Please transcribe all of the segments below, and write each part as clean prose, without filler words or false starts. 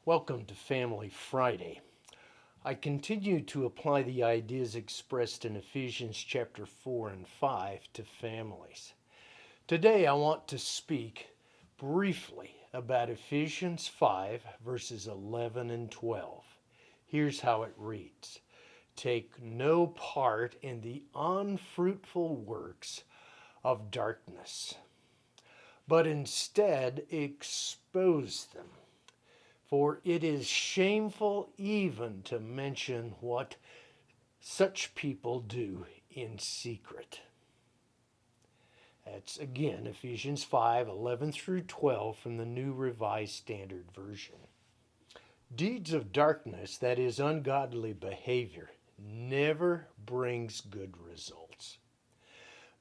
Welcome to Family Friday. I continue to apply the ideas expressed in Ephesians chapter 4 and 5 to families. Today I want to speak briefly about Ephesians 5 verses 11 and 12. Here's how it reads. Take no part in the unfruitful works of darkness, but instead expose them. For it is shameful even to mention what such people do in secret. That's again Ephesians 5:11 through 12 from the New Revised Standard Version. Deeds of darkness, that is ungodly behavior, never brings good results.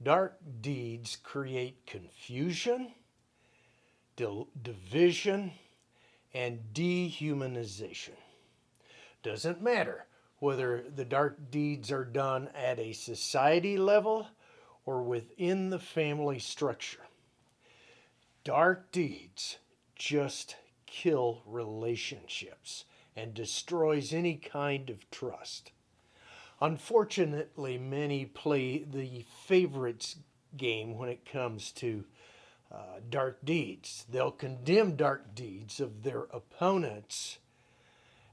Dark deeds create confusion, division, and dehumanization. Doesn't matter whether the dark deeds are done at a society level or within the family structure. Dark deeds just kill relationships and destroys any kind of trust. Unfortunately, many play the favorites game when it comes to dark deeds. They'll condemn dark deeds of their opponents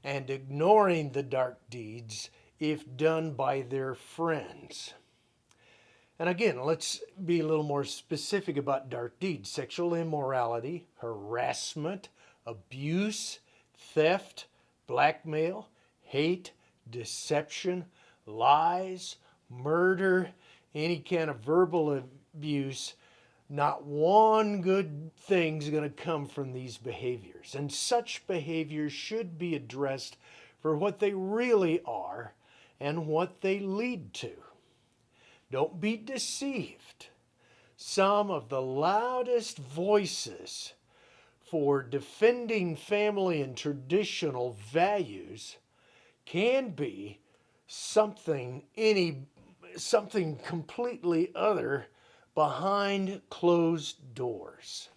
and ignoring the dark deeds if done by their friends. And again, let's be a little more specific about dark deeds. Sexual immorality, harassment, abuse, theft, blackmail, hate, deception, lies, murder, any kind of verbal abuse. Not one good thing is going to come from these behaviors. And such behaviors should be addressed for what they really are and what they lead to. Don't be deceived. Some of the loudest voices for defending family and traditional values can be something completely other behind closed doors.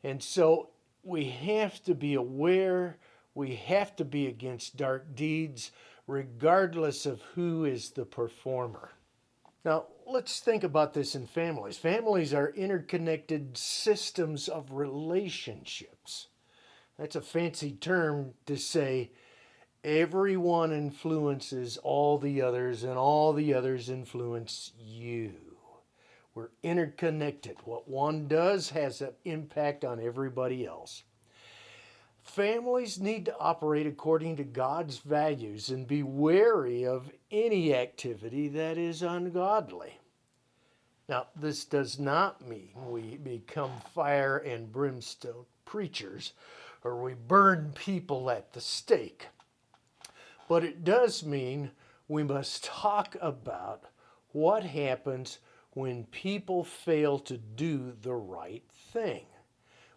And so we have to be aware, we have to be against dark deeds, regardless of who is the performer. Now, let's think about this in families. Families are interconnected systems of relationships. That's a fancy term to say everyone influences all the others and all the others influence you. We're interconnected. What one does has an impact on everybody else. Families need to operate according to God's values and be wary of any activity that is ungodly. Now, this does not mean we become fire and brimstone preachers or we burn people at the stake. But it does mean we must talk about what happens when people fail to do the right thing.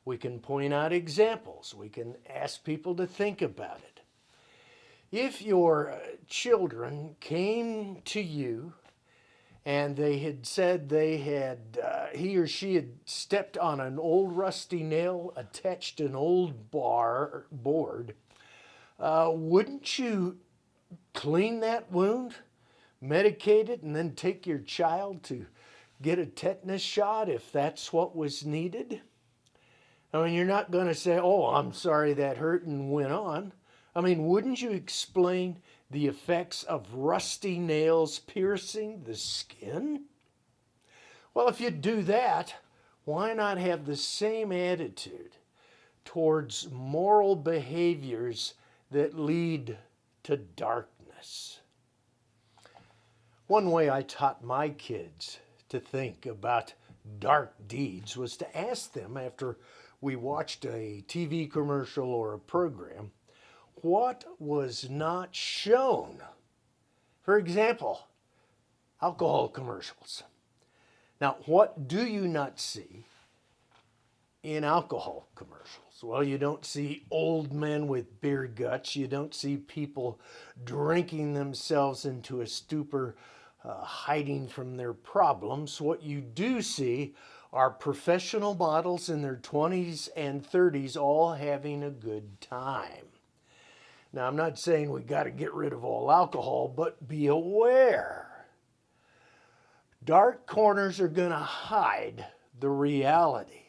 We can point out examples. We can ask people to think about it. If your children came to you and they had said he or she had stepped on an old rusty nail, attached an old board, wouldn't you clean that wound, medicate it, and then take your child to get a tetanus shot if that's what was needed? I mean, you're not going to say, oh, I'm sorry that hurt and went on. I mean, wouldn't you explain the effects of rusty nails piercing the skin? Well, if you do that, why not have the same attitude towards moral behaviors that lead to darkness? One way I taught my kids to think about dark deeds was to ask them after we watched a TV commercial or a program, what was not shown? For example, alcohol commercials. Now, what do you not see in alcohol commercials? Well, you don't see old men with beer guts. You don't see people drinking themselves into a stupor hiding from their problems. What you do see are professional models in their 20s and 30s all having a good time. Now, I'm not saying we got to get rid of all alcohol, but be aware. Dark corners are going to hide the reality.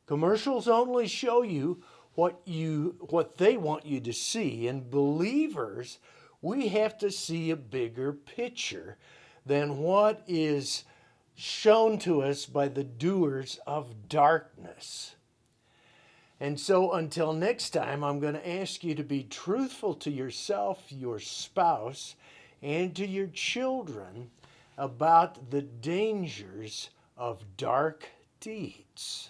Commercials only show you what they want you to see, and believers, we have to see a bigger picture than what is shown to us by the doers of darkness. And so until next time, I'm going to ask you to be truthful to yourself, your spouse, and to your children about the dangers of dark deeds.